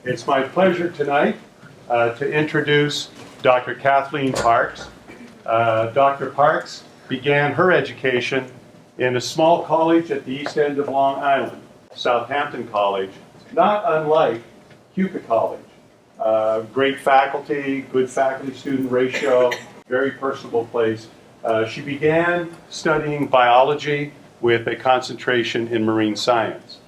It's my pleasure tonight to introduce Dr. Kathleen Parks. Dr. Parks began her education in a small college at the east end of Long Island, Southampton College, not unlike Keuka College. Great faculty, good faculty-student ratio, very personable place. She began studying biology with a concentration in marine science.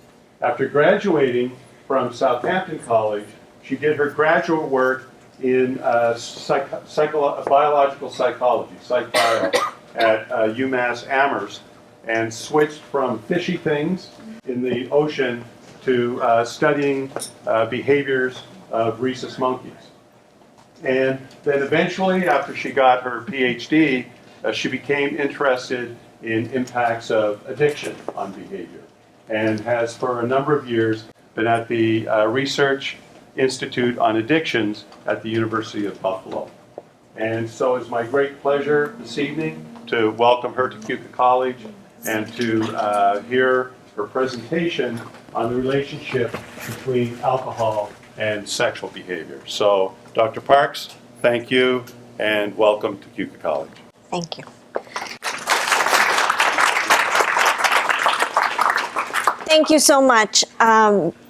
After graduating from Southampton College, she did her graduate work in biological psychology, psych-bio, at UMass Amherst, and switched from fishy things in the ocean to studying behaviors of rhesus monkeys. And then eventually, after she got her PhD, she became interested in impacts of addiction on behavior, and has for a number of years been at the Research Institute on Addictions at the University of Buffalo. And so it's my great pleasure this evening to welcome her to Keuka College and to hear her presentation on the relationship between alcohol and sexual behavior. So, Dr. Parks, thank you, and welcome to Keuka College. Thank you. Thank you so much.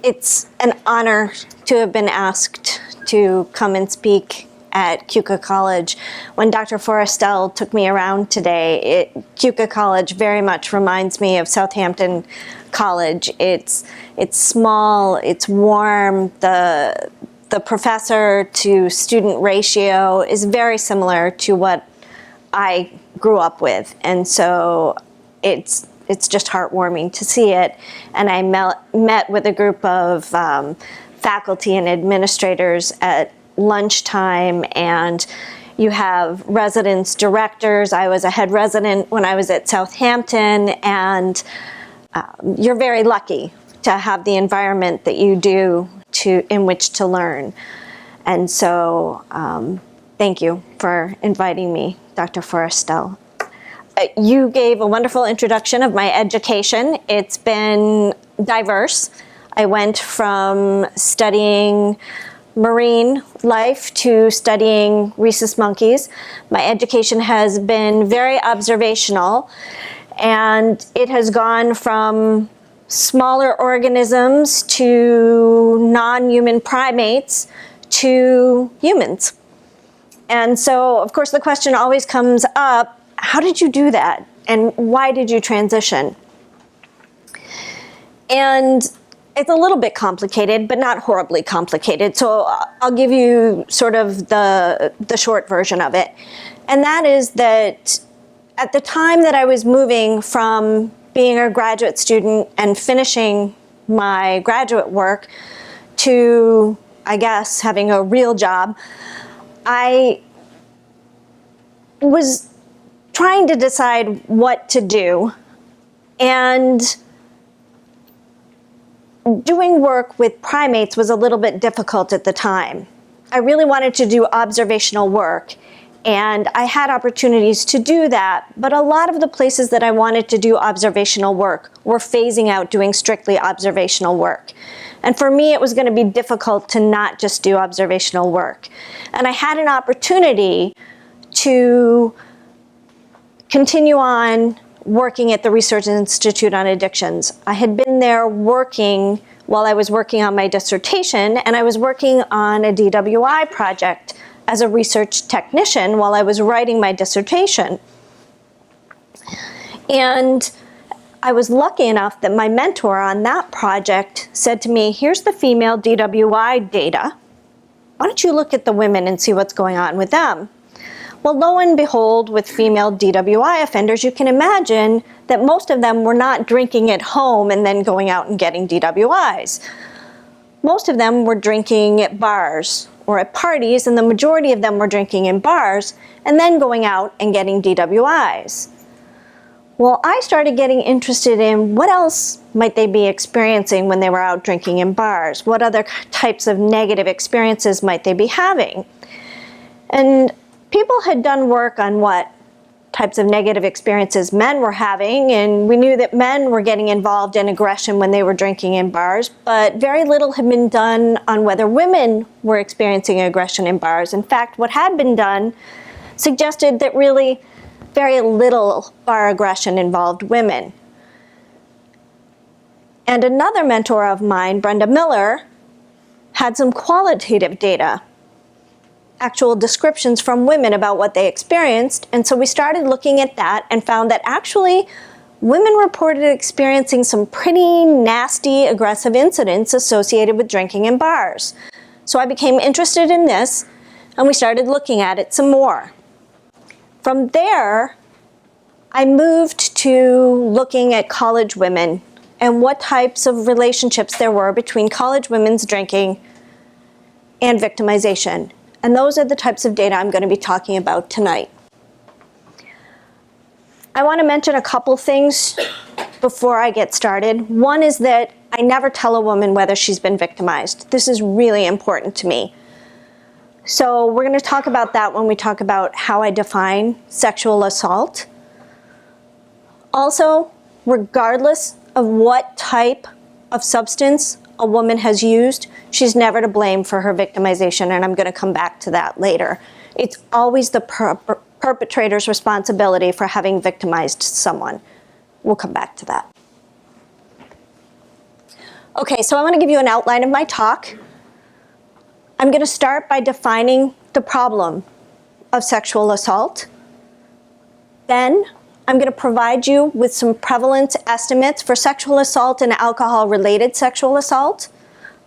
It's an honor to have been asked to come and speak at Keuka College. When Dr. Forrestel took me around today, Keuka College very much reminds me of Southampton College. It's small, it's warm, the professor to student ratio is very similar to what I grew up with, and so it's just heartwarming to see it. And I met with a group of faculty and administrators at lunchtime, and you have residence directors. I was a head resident when I was at Southampton, and you're very lucky to have the environment that you do in which to learn. And so thank you for inviting me, Dr. Forrestel. You gave a wonderful introduction of my education. It's been diverse. I went from studying marine life to studying rhesus monkeys. My education has been very observational, and it has gone from smaller organisms to non-human primates to humans. And so, of course, the question always comes up, how did you do that? And why did you transition? And it's a little bit complicated, but not horribly complicated. So I'll give you sort of the short version of it. And that is that at the time that I was moving from being a graduate student and finishing my graduate work to, I guess, having a real job, I was trying to decide what to do, and doing work with primates was a little bit difficult at the time. I really wanted to do observational work, and I had opportunities to do that, but a lot of the places that I wanted to do observational work were phasing out doing strictly observational work. And for me, it was going to be difficult to not just do observational work. And I had an opportunity to continue on working at the Research Institute on Addictions. I had been there working while I was working on my dissertation, and I was working on a DWI project as a research technician while I was writing my dissertation. And I was lucky enough that my mentor on that project said to me, here's the female DWI data. Why don't you look at the women and see what's going on with them? Well, lo and behold, with female DWI offenders, you can imagine that most of them were not drinking at home and then going out and getting DWIs. Most of them were drinking at bars or at parties, and the majority of them were drinking in bars and then going out and getting DWIs. Well, I started getting interested in what else might they be experiencing when they were out drinking in bars? What other types of negative experiences might they be having? And people had done work on what types of negative experiences men were having, and we knew that men were getting involved in aggression when they were drinking in bars, but very little had been done on whether women were experiencing aggression in bars. In fact, what had been done suggested that really very little bar aggression involved women. And another mentor of mine, Brenda Miller, had some qualitative data, actual descriptions from women about what they experienced. And so we started looking at that and found that actually women reported experiencing some pretty nasty aggressive incidents associated with drinking in bars. So I became interested in this and we started looking at it some more. From there, I moved to looking at college women and what types of relationships there were between college women's drinking and victimization. And those are the types of data I'm going to be talking about tonight. I want to mention a couple things before I get started. One is that I never tell a woman whether she's been victimized. This is really important to me. So we're going to talk about that when we talk about how I define sexual assault. Also, regardless of what type of substance a woman has used, she's never to blame for her victimization, and I'm going to come back to that later. It's always the perpetrator's responsibility for having victimized someone. We'll come back to that. Okay, so I want to give you an outline of my talk. I'm going to start by defining the problem of sexual assault. Then I'm going to provide you with some prevalence estimates for sexual assault and alcohol-related sexual assault.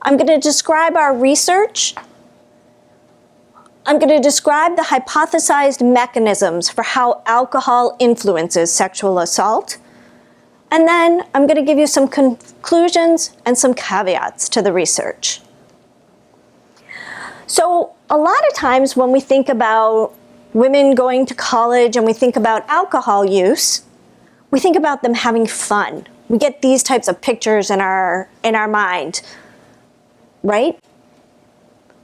I'm going to describe our research. I'm going to describe the hypothesized mechanisms for how alcohol influences sexual assault. And then I'm going to give you some conclusions and some caveats to the research. So a lot of times when we think about women going to college and we think about alcohol use, we think about them having fun. We get these types of pictures in our mind, right?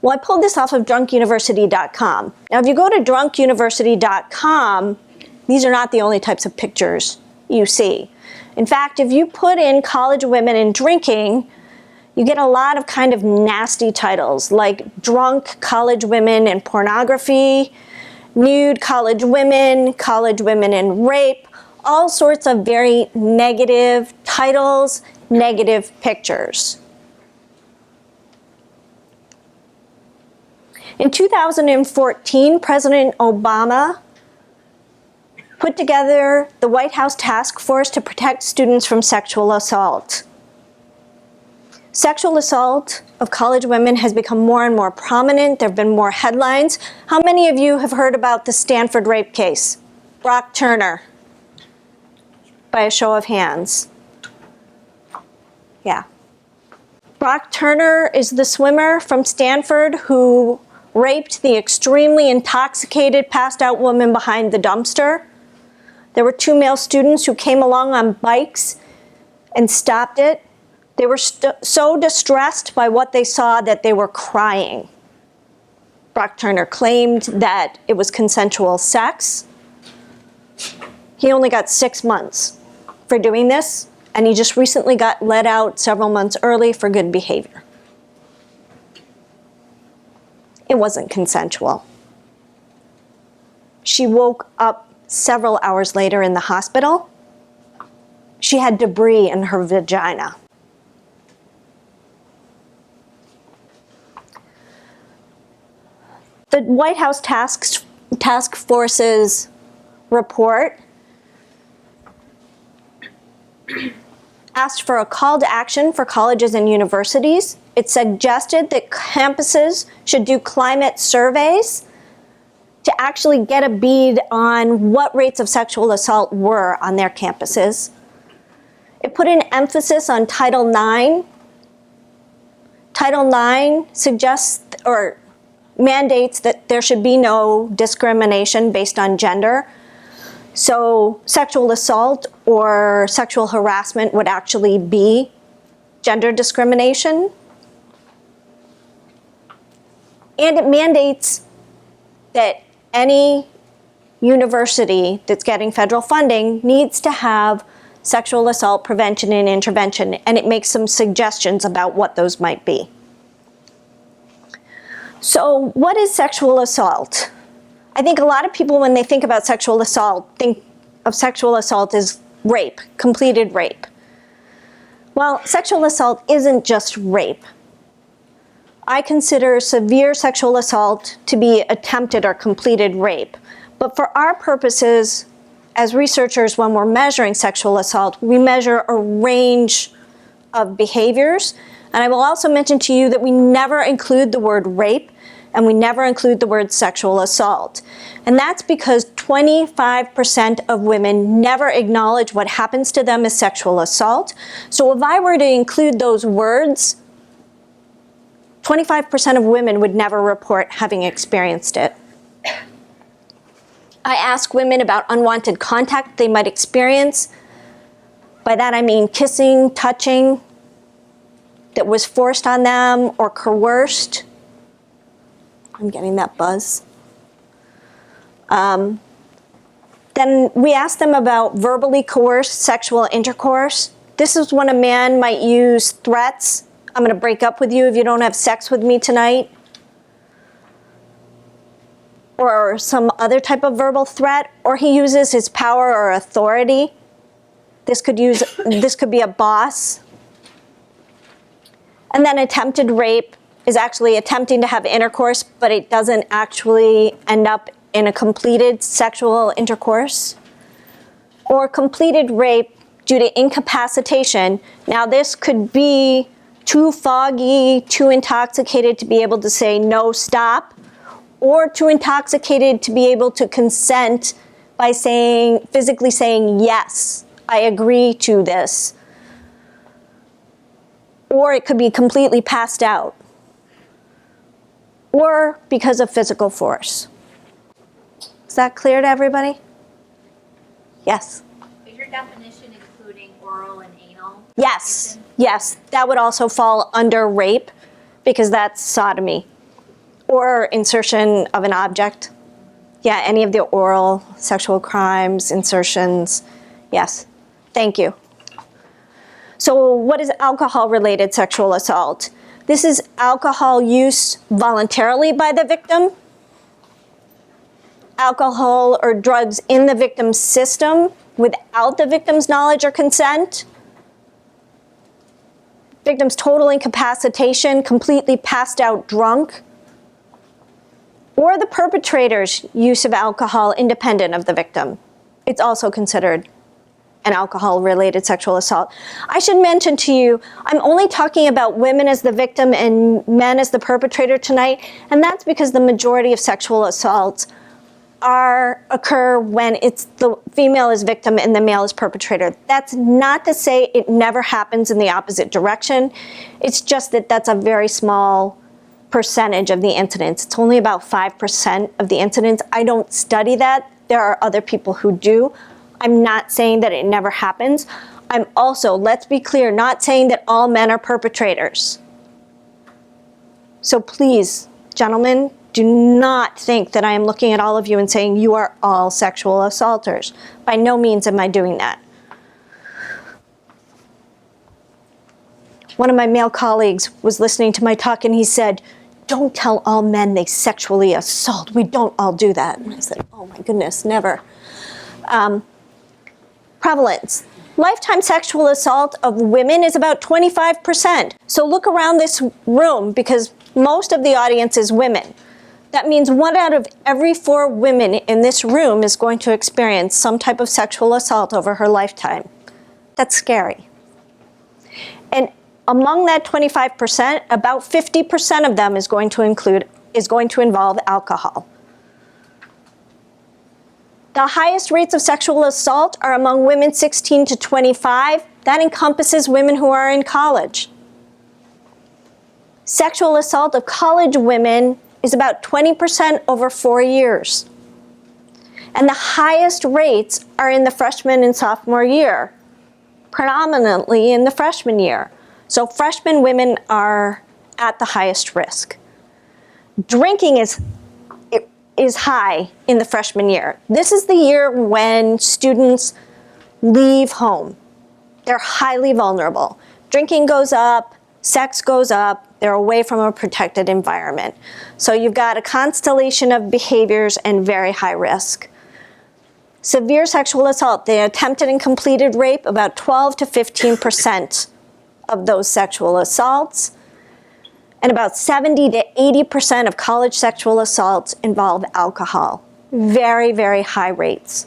Well, I pulled this off of drunkuniversity.com. Now, if you go to drunkuniversity.com, these are not the only types of pictures you see. In fact, if you put in college women and drinking, you get a lot of kind of nasty titles like drunk college women and pornography, nude college women and rape, all sorts of very negative titles, negative pictures. In 2014, President Obama put together the White House Task Force to protect students from sexual assault. Sexual assault of college women has become more and more prominent. There have been more headlines. How many of you have heard about the Stanford rape case? Brock Turner, by a show of hands. Yeah. Brock Turner is the swimmer from Stanford who raped the extremely intoxicated, passed out woman behind the dumpster. There were two male students who came along on bikes and stopped it. They were so distressed by what they saw that they were crying. Brock Turner claimed that it was consensual sex. He only got 6 months for doing this, and he just recently got let out several months early for good behavior. It wasn't consensual. She woke up several hours later in the hospital. She had debris in her vagina. The White House Task Force's report asked for a call to action for colleges and universities. It suggested that campuses should do climate surveys to actually get a bead on what rates of sexual assault were on their campuses. It put an emphasis on Title IX. Title IX suggests or mandates that there should be no discrimination based on gender. So sexual assault or sexual harassment would actually be gender discrimination. And it mandates that any university that's getting federal funding needs to have sexual assault prevention and intervention, and it makes some suggestions about what those might be. So what is sexual assault? I think a lot of people, when they think about sexual assault, think of sexual assault as rape, completed rape. Well, sexual assault isn't just rape. I consider severe sexual assault to be attempted or completed rape. But for our purposes, as researchers, when we're measuring sexual assault, we measure a range of behaviors. And I will also mention to you that we never include the word rape, and we never include the word sexual assault. And that's because 25% of women never acknowledge what happens to them as sexual assault. So if I were to include those words, 25% of women would never report having experienced it. I ask women about unwanted contact they might experience. By that I mean kissing, touching, that was forced on them or coerced. I'm getting that buzz. Then we ask them about verbally coerced sexual intercourse. This is when a man might use threats. I'm going to break up with you if you don't have sex with me tonight. Or some other type of verbal threat, or he uses his power or authority. This could be a boss. And then attempted rape is actually attempting to have intercourse, but it doesn't actually end up in a completed sexual intercourse. Or completed rape due to incapacitation. Now this could be too foggy, too intoxicated to be able to say no, stop, or too intoxicated to be able to consent by physically saying, yes, I agree to this. Or it could be completely passed out. Or because of physical force. Is that clear to everybody? Yes? Is your definition including oral and anal? Yes, yes, that would also fall under rape because that's sodomy. Or insertion of an object. Yeah, any of the oral sexual crimes, insertions, yes. Thank you. So what is alcohol-related sexual assault? This is alcohol use voluntarily by the victim, alcohol or drugs in the victim's system without the victim's knowledge or consent, victim's total incapacitation, completely passed out drunk, or the perpetrator's use of alcohol independent of the victim. It's also considered an alcohol-related sexual assault. I should mention to you, I'm only talking about women as the victim and men as the perpetrator tonight, and that's because the majority of sexual assaults occur when it's the female is victim and the male is perpetrator. That's not to say it never happens in the opposite direction. It's just that that's a very small percentage of the incidents. It's only about 5% of the incidents. I don't study that. There are other people who do. I'm not saying that it never happens. I'm also, let's be clear, not saying that all men are perpetrators. So please, gentlemen, do not think that I am looking at all of you and saying you are all sexual assaulters. By no means am I doing that. One of my male colleagues was listening to my talk and he said, don't tell all men they sexually assault. We don't all do that. And I said, oh my goodness, never. Prevalence. Lifetime sexual assault of women is about 25%. So look around this room because most of the audience is women. That means 1 out of every 4 women in this room is going to experience some type of sexual assault over her lifetime. That's scary. And among that 25%, about 50% of them is going to involve alcohol. The highest rates of sexual assault are among women 16 to 25. That encompasses women who are in college. Sexual assault of college women is about 20% over 4 years. And the highest rates are in the freshman and sophomore year, predominantly in the freshman year. So freshman women are at the highest risk. Drinking is is high in the freshman year. This is the year when students leave home. They're highly vulnerable. Drinking goes up, sex goes up, they're away from a protected environment. So you've got a constellation of behaviors and very high risk. Severe sexual assault, the attempted and completed rape, about 12 to 15% of those sexual assaults. And about 70 to 80% of college sexual assaults involve alcohol. Very, very high rates.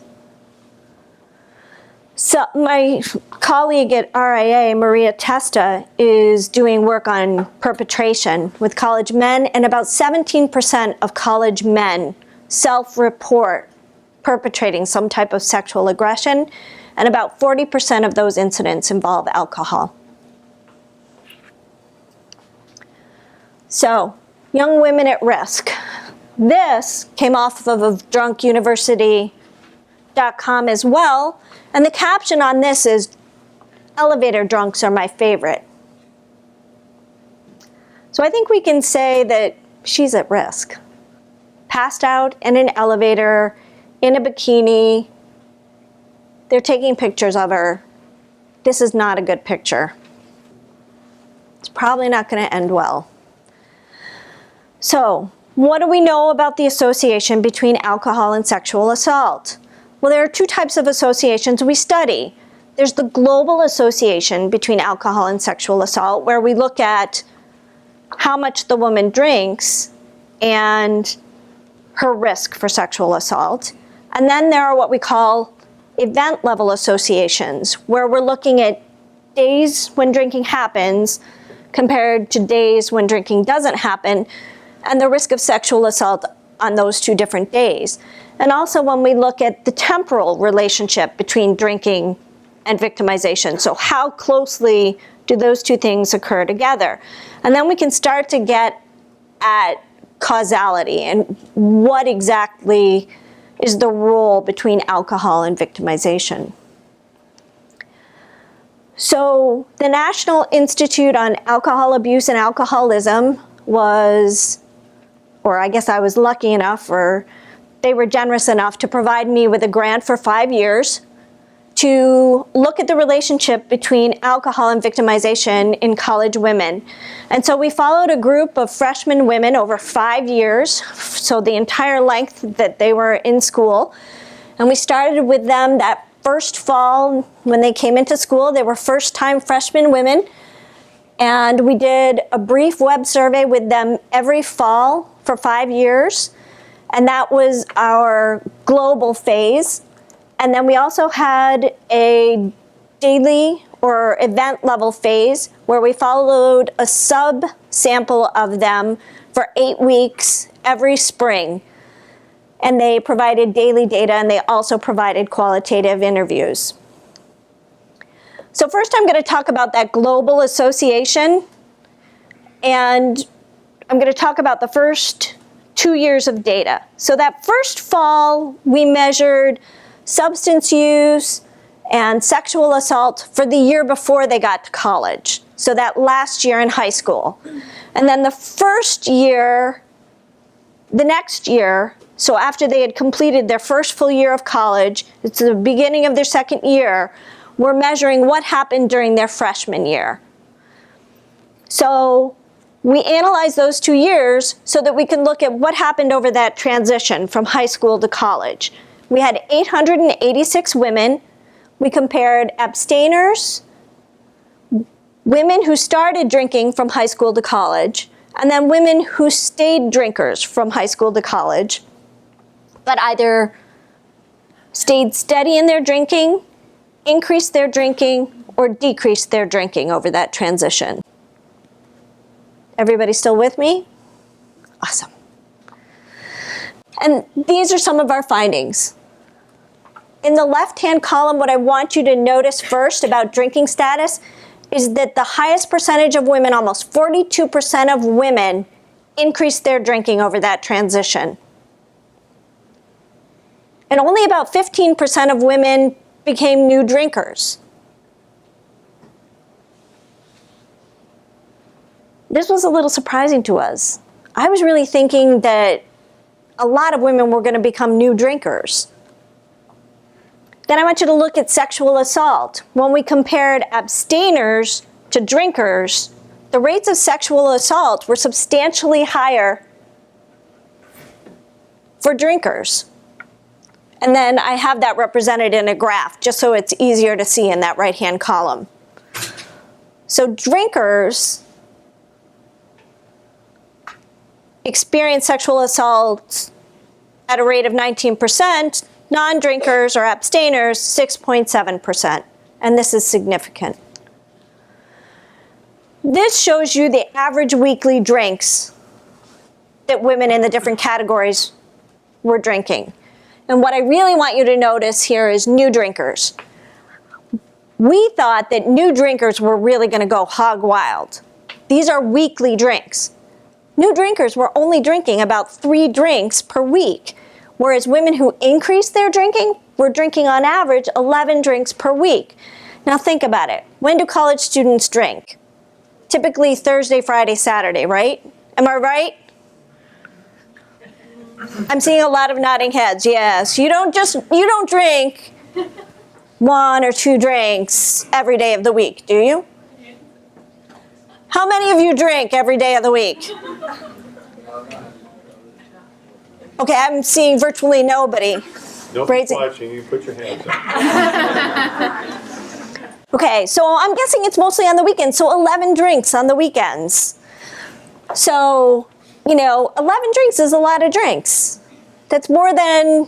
So my colleague at RIA, Maria Testa, is doing work on perpetration with college men, and about 17% of college men self-report perpetrating some type of sexual aggression, and about 40% of those incidents involve alcohol. So, young women at risk. This came off of drunkuniversity.com as well, and the caption on this is, "Elevator drunks are my favorite." So I think we can say that she's at risk. Passed out in an elevator, in a bikini. They're taking pictures of her. This is not a good picture. It's probably not going to end well. So, what do we know about the association between alcohol and sexual assault? Well, there are two types of associations we study. There's the global association between alcohol and sexual assault, where we look at how much the woman drinks and her risk for sexual assault. And then there are what we call event level associations, where we're looking at days when drinking happens compared to days when drinking doesn't happen, and the risk of sexual assault on those two different days. And also when we look at the temporal relationship between drinking and victimization. So how closely do those two things occur together? And then we can start to get at causality and what exactly is the role between alcohol and victimization. So the National Institute on Alcohol Abuse and Alcoholism was, or I guess I was lucky enough, or they were generous enough to provide me with a grant for 5 years to look at the relationship between alcohol and victimization in college women. And so we followed a group of freshman women over 5 years, so the entire length that they were in school. And we started with them that first fall when they came into school. They were first-time freshman women. And we did a brief web survey with them every fall for 5 years. And that was our global phase. And then we also had a daily or event level phase where we followed a sub-sample of them for 8 weeks every spring. And they provided daily data, and they also provided qualitative interviews. So first I'm going to talk about that global association, and I'm going to talk about the first 2 years of data. So that first fall, we measured substance use and sexual assault for the year before they got to college. So that last year in high school. And then the first year, the next year, so after they had completed their first full year of college, it's the beginning of their second year, we're measuring what happened during their freshman year. So we analyze those 2 years so that we can look at what happened over that transition from high school to college. We had 886 women. We compared abstainers, women who started drinking from high school to college, and then women who stayed drinkers from high school to college, but either stayed steady in their drinking, increased their drinking, or decreased their drinking over that transition. Everybody still with me? Awesome. And these are some of our findings. In the left-hand column, what I want you to notice first about drinking status is that the highest percentage of women, almost 42% of women, increased their drinking over that transition. And only about 15% of women became new drinkers. This was a little surprising to us. I was really thinking that a lot of women were going to become new drinkers. Then I want you to look at sexual assault. When we compared abstainers to drinkers, the rates of sexual assault were substantially higher for drinkers. And then I have that represented in a graph, just so it's easier to see in that right-hand column. So drinkers experience sexual assault at a rate of 19%, non-drinkers or abstainers 6.7%, and this is significant. This shows you the average weekly drinks that women in the different categories were drinking. And what I really want you to notice here is new drinkers. We thought that new drinkers were really going to go hog wild. These are weekly drinks. New drinkers were only drinking about 3 drinks per week, whereas women who increased their drinking were drinking on average 11 drinks per week. Now think about it. When do college students drink? Typically Thursday, Friday, Saturday, right? Am I right? I'm seeing a lot of nodding heads. Yes, you don't drink 1 or 2 drinks every day of the week, do you? How many of you drink every day of the week? Okay, I'm seeing virtually nobody. Nobody's watching, you put your hands up. Okay, so I'm guessing it's mostly on the weekends, so 11 drinks on the weekends. So, 11 drinks is a lot of drinks. That's more than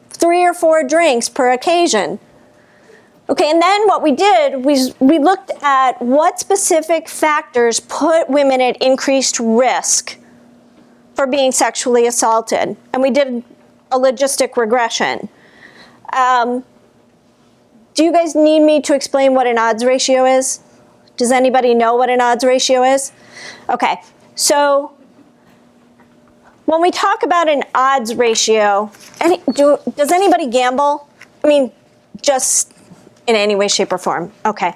3 or 4 drinks per occasion. Okay, and then what we did was we looked at what specific factors put women at increased risk for being sexually assaulted. And we did a logistic regression. Do you guys need me to explain what an odds ratio is? Does anybody know what an odds ratio is? Okay, so when we talk about an odds ratio, does anybody gamble? I mean, just in any way, shape, or form. Okay.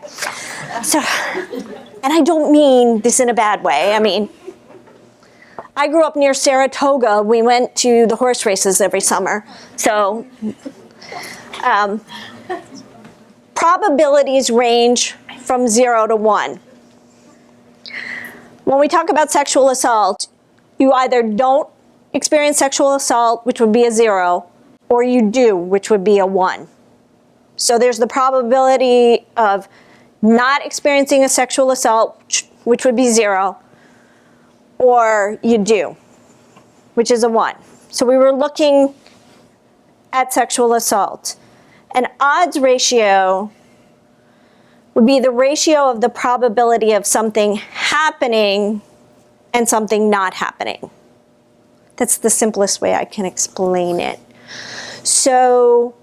So, and I don't mean this in a bad way. I mean, I grew up near Saratoga. We went to the horse races every summer. So, probabilities range from 0 to 1. When we talk about sexual assault, you either don't experience sexual assault, which would be a 0, or you do, which would be a 1. So there's the probability of not experiencing a sexual assault, which would be 0, or you do, which is a 1. So we were looking at sexual assault. An odds ratio would be the ratio of the probability of something happening and something not happening. That's the simplest way I can explain it. So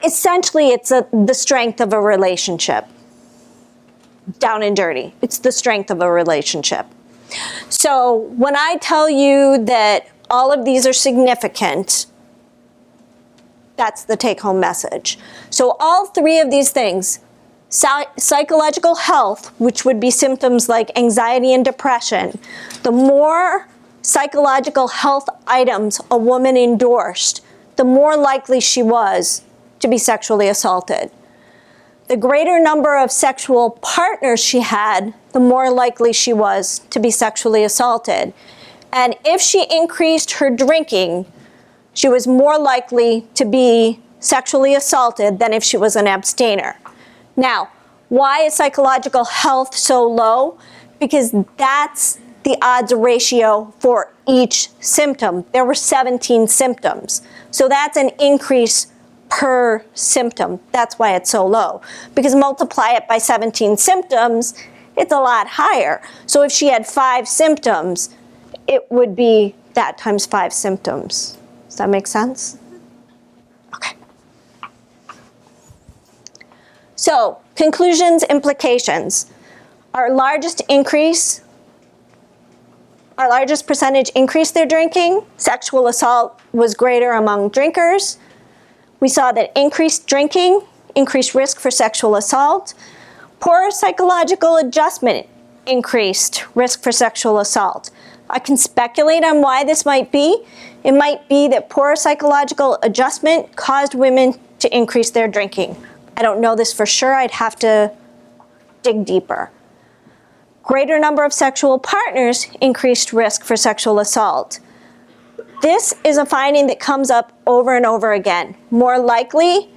essentially, it's the strength of a relationship. Down and dirty. It's the strength of a relationship. So when I tell you that all of these are significant, that's the take-home message. So all 3 of these things, psychological health, which would be symptoms like anxiety and depression, the more psychological health items a woman endorsed, the more likely she was to be sexually assaulted. The greater number of sexual partners she had, the more likely she was to be sexually assaulted. And if she increased her drinking, she was more likely to be sexually assaulted than if she was an abstainer. Now, why is psychological health so low? Because that's the odds ratio for each symptom. There were 17 symptoms. So that's an increase per symptom. That's why it's so low. Because multiply it by 17 symptoms, it's a lot higher. So if she had 5 symptoms, it would be that times 5 symptoms. Does that make sense? Okay. So, conclusions, implications. Our largest percentage increased their drinking. Sexual assault was greater among drinkers. We saw that increased drinking increased risk for sexual assault. Poor psychological adjustment increased risk for sexual assault. I can speculate on why this might be. It might be that poor psychological adjustment caused women to increase their drinking. I don't know this for sure. I'd have to dig deeper. Greater number of sexual partners increased risk for sexual assault. This is a finding that comes up over and over again. More likely,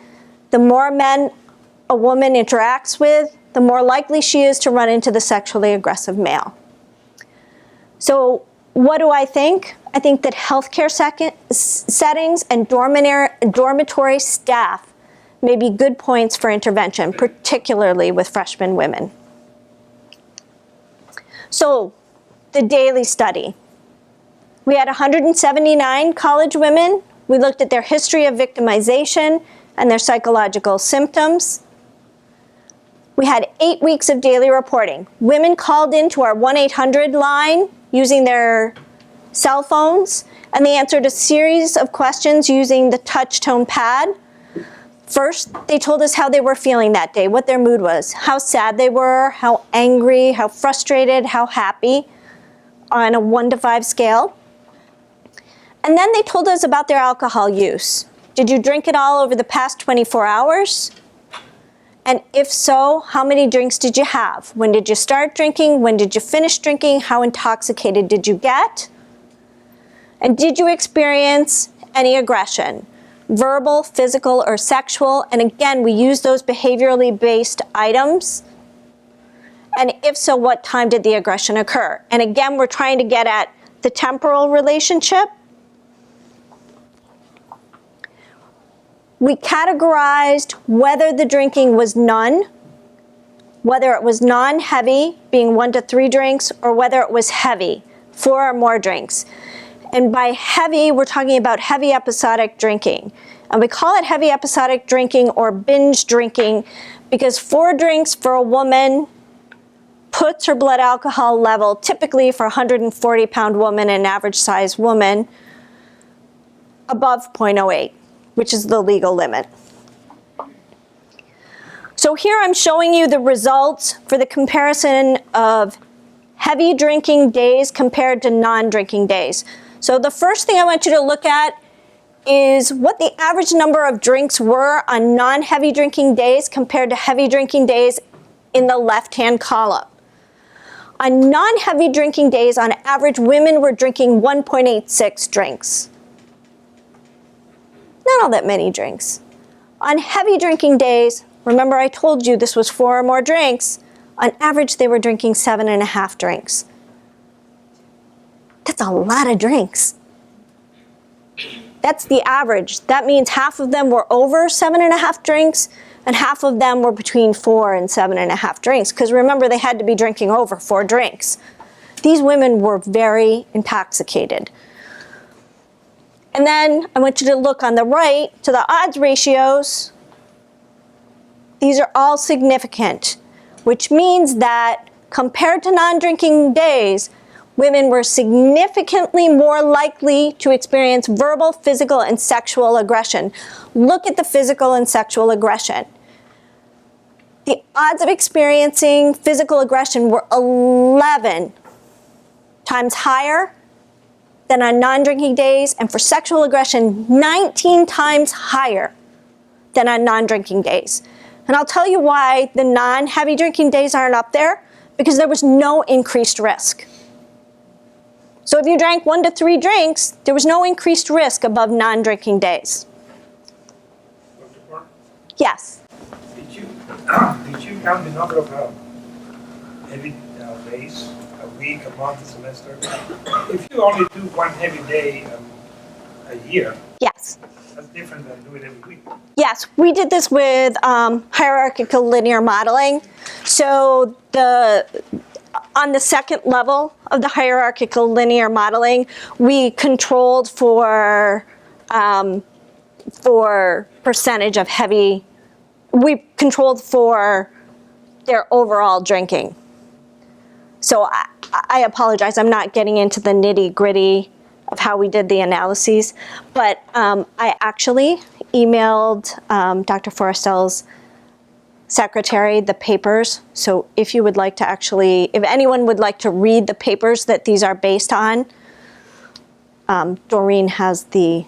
the more men a woman interacts with, the more likely she is to run into the sexually aggressive male. So what do I think? I think that healthcare settings and dormitory staff may be good points for intervention, particularly with freshman women. So the daily study. We had 179 college women. We looked at their history of victimization and their psychological symptoms. We had 8 weeks of daily reporting. Women called into our 1-800 line using their cell phones, and they answered a series of questions using the touch tone pad. First, they told us how they were feeling that day, what their mood was, how sad they were, how angry, how frustrated, how happy, on a 1 to 5 scale. And then they told us about their alcohol use. Did you drink it all over the past 24 hours? And if so, how many drinks did you have? When did you start drinking? When did you finish drinking? How intoxicated did you get? And did you experience any aggression? Verbal, physical, or sexual? And again, we use those behaviorally based items. And if so, what time did the aggression occur? And again, we're trying to get at the temporal relationship. We categorized whether the drinking was none, whether it was non-heavy, being 1 to 3 drinks, or whether it was heavy, 4 or more drinks. And by heavy, we're talking about heavy episodic drinking. And we call it heavy episodic drinking or binge drinking because 4 drinks for a woman puts her blood alcohol level, typically for a 140-pound woman, an average size woman, above 0.08. Which is the legal limit. So here I'm showing you the results for the comparison of heavy drinking days compared to non-drinking days. So the first thing I want you to look at is what the average number of drinks were on non-heavy drinking days compared to heavy drinking days in the left-hand column. On non-heavy drinking days, on average, women were drinking 1.86 drinks. Not all that many drinks. On heavy drinking days, remember I told you this was 4 or more drinks, on average they were drinking 7.5 drinks. That's a lot of drinks. That's the average. That means half of them were over 7.5 drinks and half of them were between 4 and 7.5 drinks, because remember they had to be drinking over 4 drinks. These women were very intoxicated. And then I want you to look on the right to the odds ratios. These are all significant, which means that compared to non-drinking days, women were significantly more likely to experience verbal, physical, and sexual aggression. Look at the physical and sexual aggression. The odds of experiencing physical aggression were 11 times higher than on non-drinking days, and for sexual aggression, 19 times higher than on non-drinking days. And I'll tell you why the non-heavy drinking days aren't up there, because there was no increased risk. So if you drank 1 to 3 drinks, there was no increased risk above non-drinking days. Dr. Park, Yes. did you count the number of heavy days, a week, a month, a semester? If you only do 1 heavy day a year, Yes. that's different than doing it every week. Yes, we did this with hierarchical linear modeling. So on the second level of the hierarchical linear modeling, we controlled for percentage of heavy. We controlled for their overall drinking. So I apologize, I'm not getting into the nitty-gritty of how we did the analyses, but I actually emailed Dr. Forrestal's secretary the papers. So if you would like to actually, if anyone would like to read the papers that these are based on, Doreen has the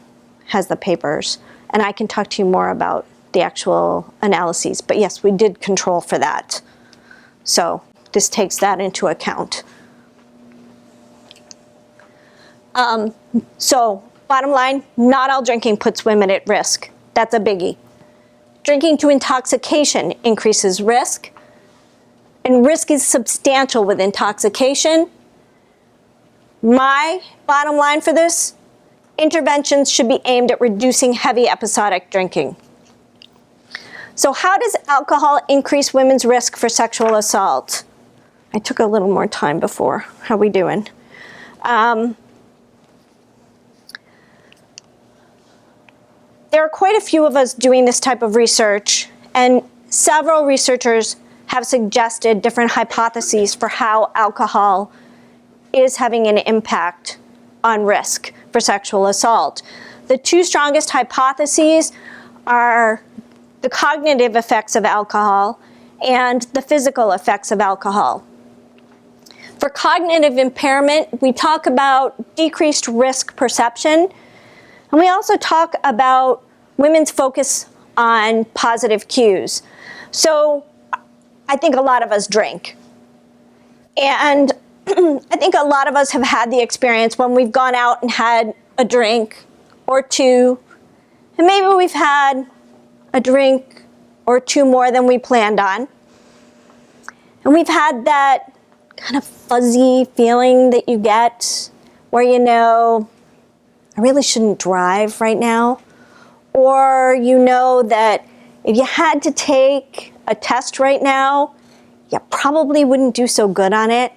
papers, and I can talk to you more about the actual analyses. But yes, we did control for that. So this takes that into account. So bottom line, not all drinking puts women at risk. That's a biggie. Drinking to intoxication increases risk, and risk is substantial with intoxication. My bottom line for this, interventions should be aimed at reducing heavy episodic drinking. So how does alcohol increase women's risk for sexual assault? I took a little more time before. How we doing? There are quite a few of us doing this type of research, and several researchers have suggested different hypotheses for how alcohol is having an impact on risk for sexual assault. The two strongest hypotheses are the cognitive effects of alcohol and the physical effects of alcohol. For cognitive impairment, we talk about decreased risk perception, and we also talk about women's focus on positive cues. So I think a lot of us drink. And I think a lot of us have had the experience when we've gone out and had a drink or two, and maybe we've had a drink or two more than we planned on. And we've had that kind of fuzzy feeling that you get where you know, I really shouldn't drive right now. Or you know that if you had to take a test right now, you probably wouldn't do so good on it.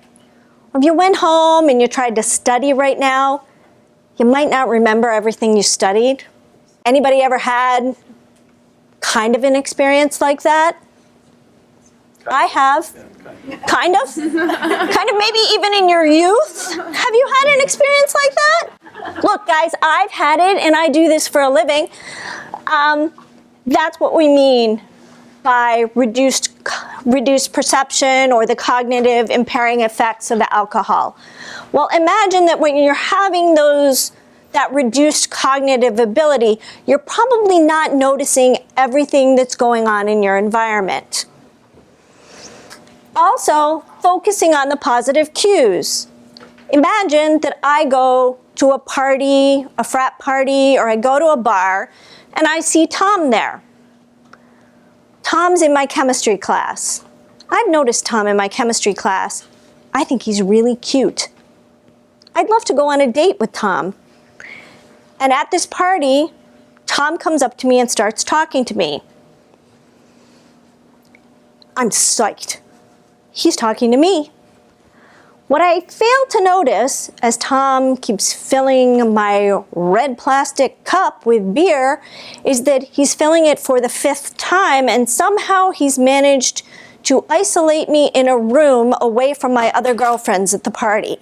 Or if you went home and you tried to study right now, you might not remember everything you studied. Anybody ever had kind of an experience like that? I have. Kind of? Kind of maybe even in your youth? Have you had an experience like that? Look, guys, I've had it, and I do this for a living. That's what we mean by reduced perception or the cognitive impairing effects of alcohol. Well, imagine that when you're having that reduced cognitive ability, you're probably not noticing everything that's going on in your environment. Also, focusing on the positive cues. Imagine that I go to a party, a frat party, or I go to a bar, and I see Tom there. Tom's in my chemistry class. I've noticed Tom in my chemistry class. I think he's really cute. I'd love to go on a date with Tom. And at this party, Tom comes up to me and starts talking to me. I'm psyched. He's talking to me. What I fail to notice as Tom keeps filling my red plastic cup with beer is that he's filling it for the 5th time, and somehow he's managed to isolate me in a room away from my other girlfriends at the party.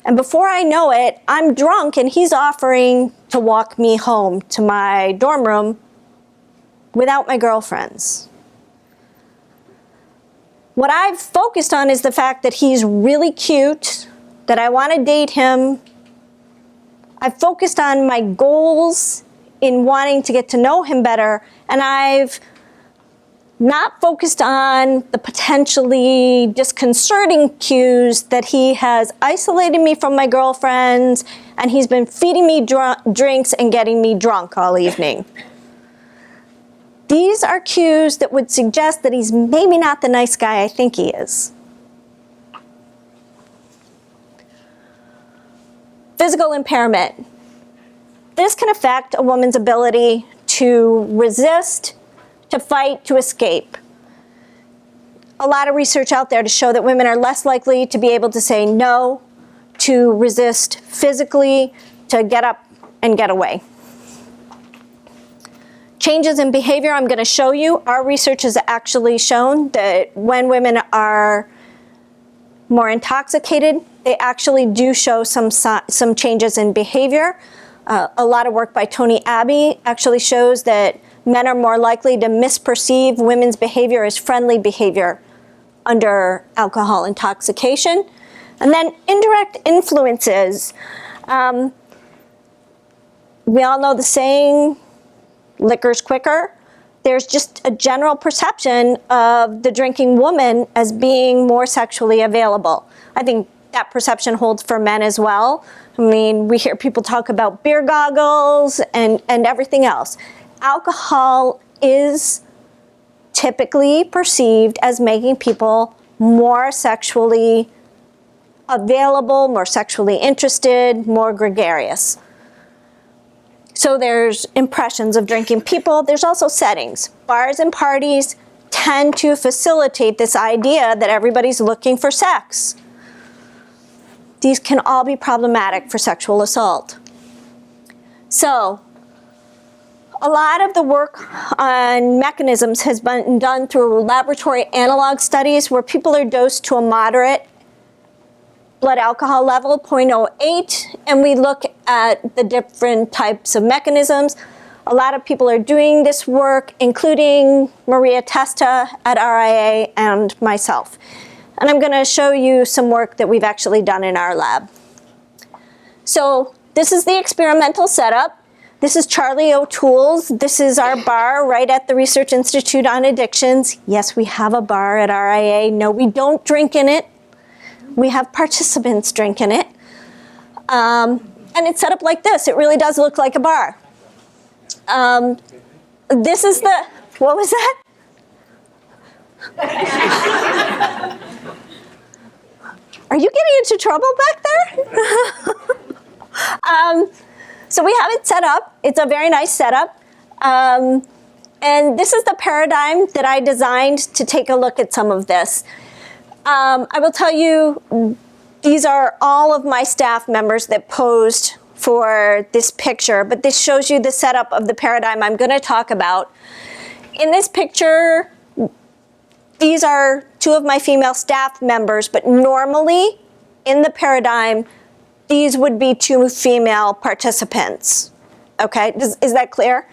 And before I know it, I'm drunk and he's offering to walk me home to my dorm room without my girlfriends. What I've focused on is the fact that he's really cute, that I want to date him. I've focused on my goals in wanting to get to know him better, and I've not focused on the potentially disconcerting cues that he has isolated me from my girlfriends, and he's been feeding me drinks and getting me drunk all evening. These are cues that would suggest that he's maybe not the nice guy I think he is. Physical impairment. This can affect a woman's ability to resist, to fight, to escape. A lot of research out there to show that women are less likely to be able to say no, to resist physically, to get up and get away. Changes in behavior I'm going to show you. Our research has actually shown that when women are more intoxicated, they actually do show some changes in behavior. A lot of work by Tony Abbey actually shows that Men are more likely to misperceive women's behavior as friendly behavior under alcohol intoxication. And then indirect influences. We all know the saying, liquor's quicker. There's just a general perception of the drinking woman as being more sexually available. I think that perception holds for men as well. I mean, we hear people talk about beer goggles and everything else. Alcohol is typically perceived as making people more sexually available, more sexually interested, more gregarious. So there's impressions of drinking people. There's also settings. Bars and parties tend to facilitate this idea that everybody's looking for sex. These can all be problematic for sexual assault. So a lot of the work on mechanisms has been done through laboratory analog studies where people are dosed to a moderate blood alcohol level, 0.08, and we look at the different types of mechanisms. A lot of people are doing this work, including Maria Testa at RIA and myself. And I'm going to show you some work that we've actually done in our lab. So this is the experimental setup. This is Charlie O'Toole's. This is our bar right at the Research Institute on Addictions. Yes, we have a bar at RIA. No, we don't drink in it. We have participants drink in it. And it's set up like this. It really does look like a bar. This is the, what was that? Are you getting into trouble back there? So we have it set up. It's a very nice setup. And this is the paradigm that I designed to take a look at some of this. I will tell you, these are all of my staff members that posed for this picture, but this shows you the setup of the paradigm I'm going to talk about. In this picture, these are two of my female staff members, but normally in the paradigm, these would be two female participants. Okay, is that clear?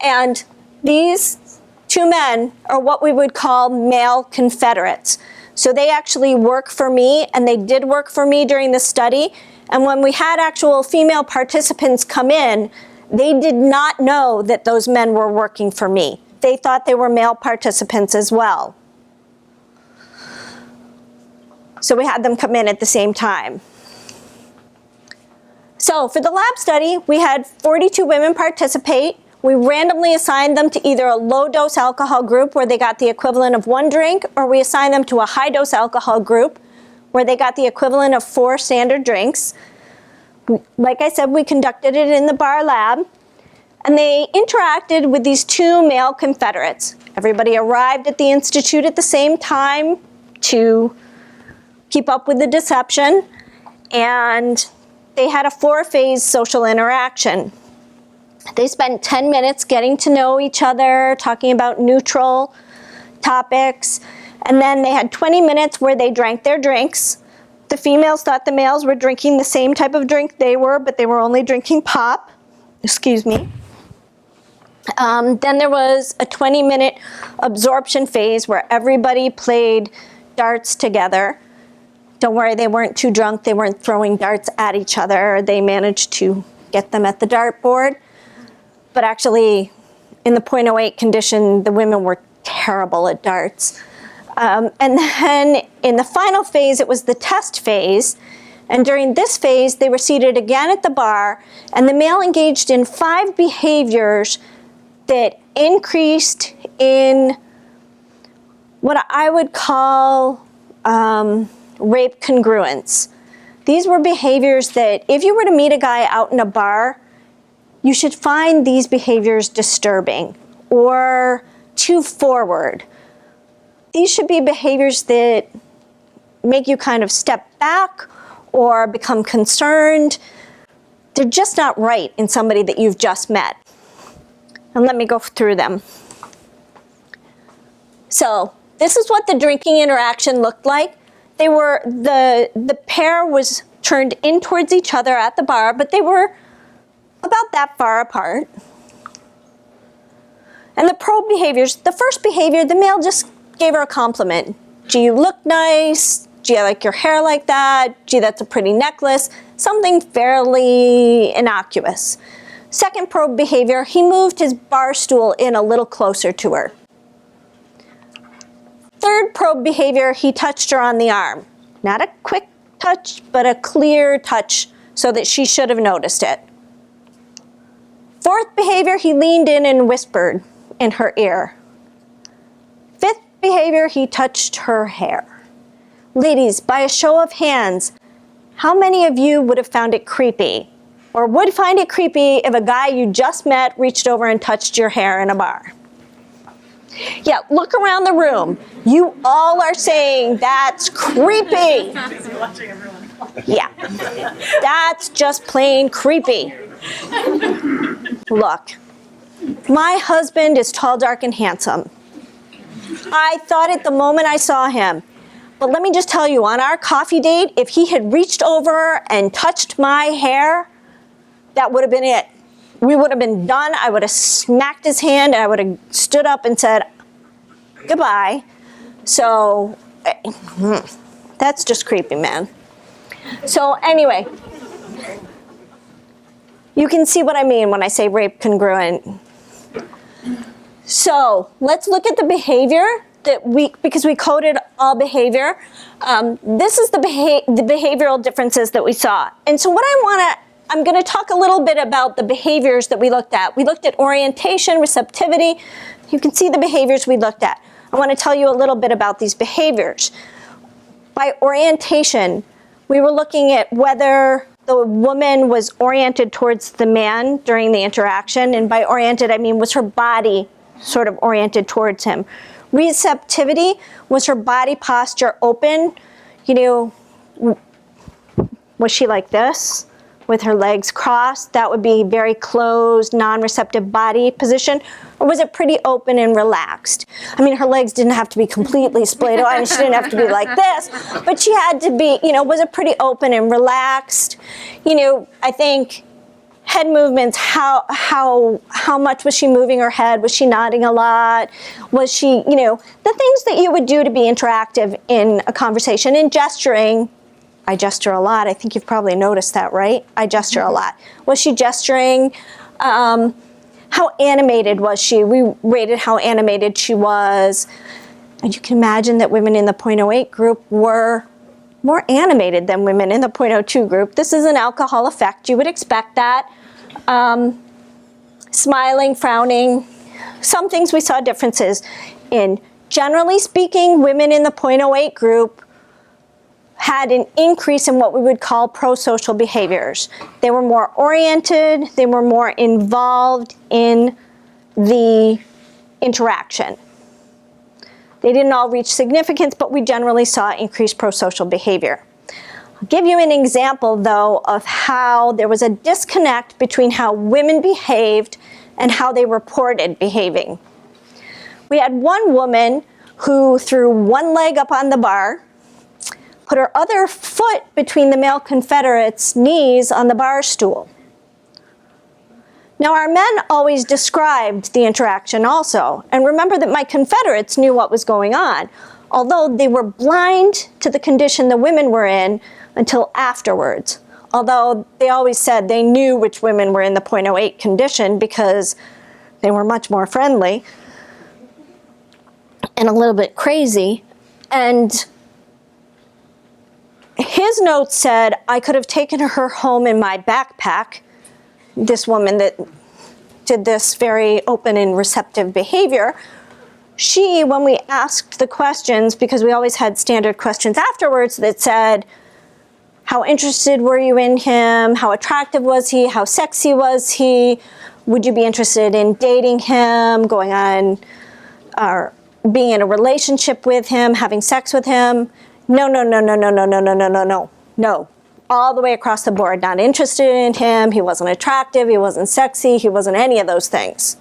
And these two men are what we would call male confederates. So they actually work for me, and they did work for me during the study. And when we had actual female participants come in, they did not know that those men were working for me. They thought they were male participants as well. So we had them come in at the same time. So for the lab study, we had 42 women participate. We randomly assigned them to either a low-dose alcohol group where they got the equivalent of 1 drink, or we assigned them to a high-dose alcohol group where they got the equivalent of 4 standard drinks. Like I said, we conducted it in the bar lab, and they interacted with these two male confederates. Everybody arrived at the institute at the same time to keep up with the deception, and they had a 4-phase social interaction. They spent 10 minutes getting to know each other, talking about neutral topics, and then they had 20 minutes where they drank their drinks. The females thought the males were drinking the same type of drink they were, but they were only drinking pop. Excuse me. Then there was a 20-minute absorption phase where everybody played darts together. Don't worry, they weren't too drunk. They weren't throwing darts at each other. They managed to get them at the dartboard. But actually, in the 0.08 condition, the women were terrible at darts. And then in the final phase, it was the test phase. And during this phase, they were seated again at the bar, and the male engaged in 5 behaviors that increased in what I would call rape congruence. These were behaviors that if you were to meet a guy out in a bar, you should find these behaviors disturbing or too forward. These should be behaviors that make you kind of step back or become concerned. They're just not right in somebody that you've just met. And let me go through them. So this is what the drinking interaction looked like. They were, the pair was turned in towards each other at the bar, but they were about that far apart. And the probe behaviors, the first behavior, the male just gave her a compliment. Gee, you look nice. Gee, I like your hair like that. Gee, that's a pretty necklace. Something fairly innocuous. Second probe behavior, he moved his bar stool in a little closer to her. Third probe behavior, he touched her on the arm. Not a quick touch, but a clear touch so that she should have noticed it. Fourth behavior, he leaned in and whispered in her ear. Fifth behavior, he touched her hair. Ladies, by a show of hands, how many of you would have found it creepy? Or would find it creepy if a guy you just met reached over and touched your hair in a bar? Yeah, look around the room. You all are saying that's creepy. Yeah, that's just plain creepy. Look, my husband is tall, dark, and handsome. I thought it the moment I saw him. But let me just tell you, on our coffee date, if he had reached over and touched my hair, that would have been it. We would have been done. I would have smacked his hand, and I would have stood up and said, goodbye. So, that's just creepy, man. So anyway, you can see what I mean when I say rape congruent. So let's look at the behavior because we coded all behavior. This is the behavioral differences that we saw. And so I'm going to talk a little bit about the behaviors that we looked at. We looked at orientation, receptivity. You can see the behaviors we looked at. I want to tell you a little bit about these behaviors. By orientation, we were looking at whether the woman was oriented towards the man during the interaction. And by oriented, I mean, was her body sort of oriented towards him? Receptivity, was her body posture open? You know, was she like this with her legs crossed? That would be very closed, non-receptive body position. Or was it pretty open and relaxed? I mean, her legs didn't have to be completely splayed out. I mean, she didn't have to be like this, but she had to be, you know, was it pretty open and relaxed? You know, I think head movements, how much was she moving her head? Was she nodding a lot? Was she, you know, the things that you would do to be interactive in a conversation. And gesturing, I gesture a lot. I think you've probably noticed that, right? I gesture a lot. Was she gesturing? How animated was she? We rated how animated she was. And you can imagine that women in the 0.08 group were more animated than women in the 0.02 group. This is an alcohol effect. You would expect that. Smiling, frowning. Some things we saw differences in. Generally speaking, women in the 0.08 group had an increase in what we would call pro-social behaviors. They were more oriented, they were more involved in the interaction. They didn't all reach significance, but we generally saw increased pro-social behavior. I'll give you an example, though, of how there was a disconnect between how women behaved and how they reported behaving. We had one woman who threw one leg up on the bar, put her other foot between the male Confederate's knees on the bar stool. Now, our men always described the interaction also, and remember that my Confederates knew what was going on, although they were blind to the condition the women were in until afterwards. Although they always said they knew which women were in the 0.08 condition because they were much more friendly and a little bit crazy. And his note said, I could have taken her home in my backpack, this woman that did this very open and receptive behavior. She, when we asked the questions, because we always had standard questions afterwards that said, how interested were you in him? How attractive was he? How sexy was he? Would you be interested in dating him, going on, or being in a relationship with him, having sex with him? No. All the way across the board, not interested in him, he wasn't attractive, he wasn't sexy, he wasn't any of those things.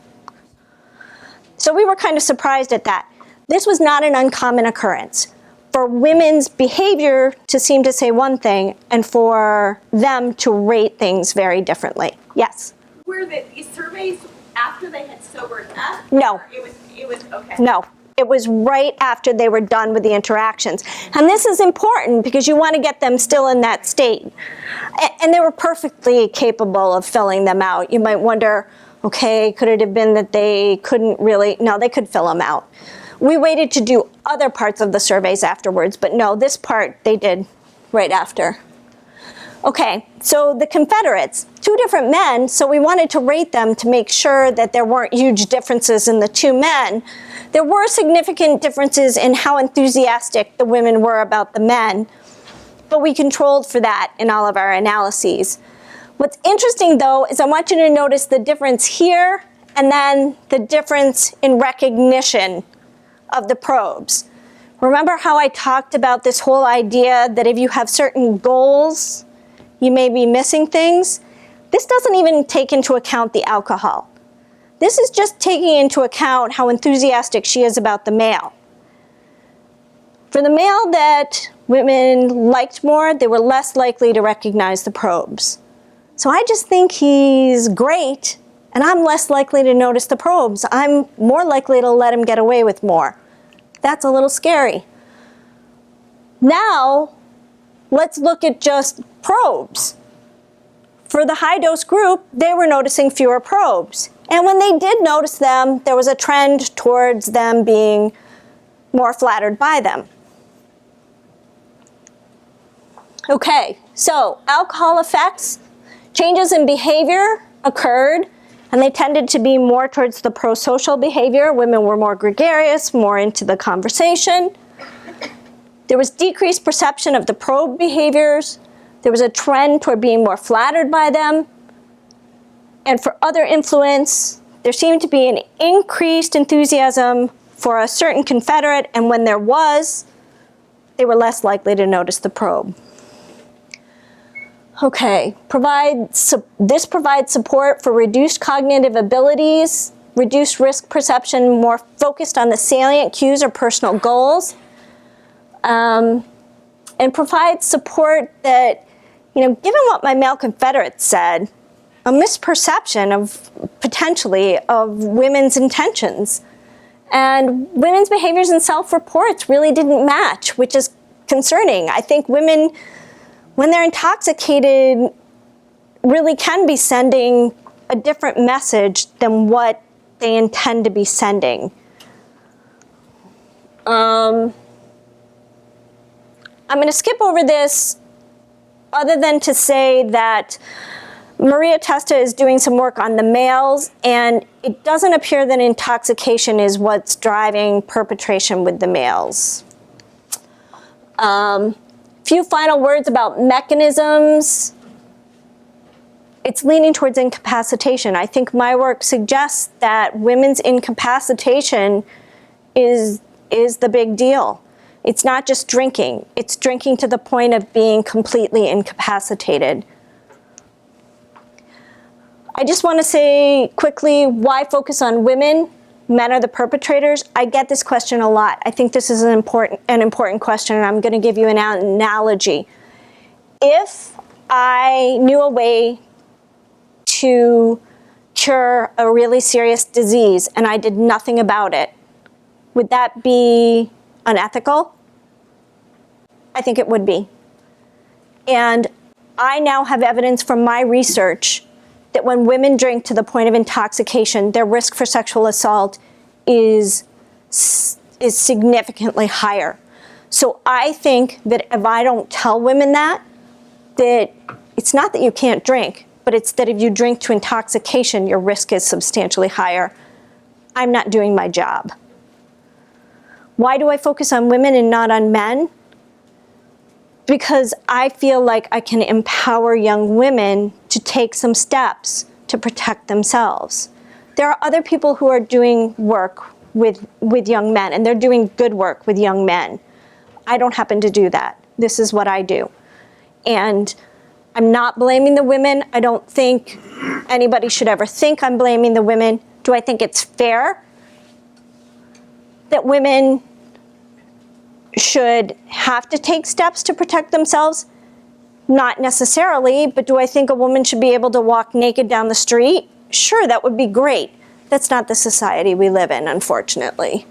So we were kind of surprised at that. This was not an uncommon occurrence. For women's behavior to seem to say one thing and for them to rate things very differently. Yes? Were these surveys after they had sobered up? No. Or it was okay. No, it was right after they were done with the interactions. And this is important because you want to get them still in that state. And they were perfectly capable of filling them out. You might wonder, okay, could it have been that they couldn't really? No, they could fill them out. We waited to do other parts of the surveys afterwards, but no, this part they did right after. Okay, so the Confederates, 2 different men, so we wanted to rate them to make sure that there weren't huge differences in the 2 men. There were significant differences in how enthusiastic the women were about the men, but we controlled for that in all of our analyses. What's interesting though is I want you to notice the difference here and then the difference in recognition of the probes. Remember how I talked about this whole idea that if you have certain goals, you may be missing things? This doesn't even take into account the alcohol. This is just taking into account how enthusiastic she is about the male. For the male that women liked more, they were less likely to recognize the probes. So I just think he's great, and I'm less likely to notice the probes. I'm more likely to let him get away with more. That's a little scary. Now, let's look at just probes. For the high dose group, they were noticing fewer probes. And when they did notice them, there was a trend towards them being more flattered by them. Okay, so alcohol effects, changes in behavior occurred, and they tended to be more towards the pro-social behavior. Women were more gregarious, more into the conversation. There was decreased perception of the probe behaviors. There was a trend toward being more flattered by them. And for other influence, there seemed to be an increased enthusiasm for a certain Confederate, and when there was, they were less likely to notice the probe. Okay, this provides support for reduced cognitive abilities, reduced risk perception, more focused on the salient cues or personal goals, and provides support that, given what my male Confederate said, a misperception of, potentially, of women's intentions. And women's behaviors and self-reports really didn't match, which is concerning. I think women, when they're intoxicated, really can be sending a different message than what they intend to be sending. I'm going to skip over this other than to say that Maria Testa is doing some work on the males, and it doesn't appear that intoxication is what's driving perpetration with the males. Few final words about mechanisms. It's leaning towards incapacitation. I think my work suggests that women's incapacitation is the big deal. It's not just drinking. It's drinking to the point of being completely incapacitated. I just want to say quickly, why focus on women? Men are the perpetrators. I get this question a lot. I think this is an important question, and I'm going to give you an analogy. If I knew a way to cure a really serious disease and I did nothing about it, would that be unethical? I think it would be. And I now have evidence from my research that when women drink to the point of intoxication, their risk for sexual assault is significantly higher. So I think that if I don't tell women that it's not that you can't drink, but it's that if you drink to intoxication, your risk is substantially higher. I'm not doing my job. Why do I focus on women and not on men? Because I feel like I can empower young women to take some steps to protect themselves. There are other people who are doing work with young men, and they're doing good work with young men. I don't happen to do that. This is what I do. And I'm not blaming the women. I don't think anybody should ever think I'm blaming the women. Do I think it's fair that women should have to take steps to protect themselves? Not necessarily, but do I think a woman should be able to walk naked down the street? Sure, that would be great. That's not the society we live in, unfortunately.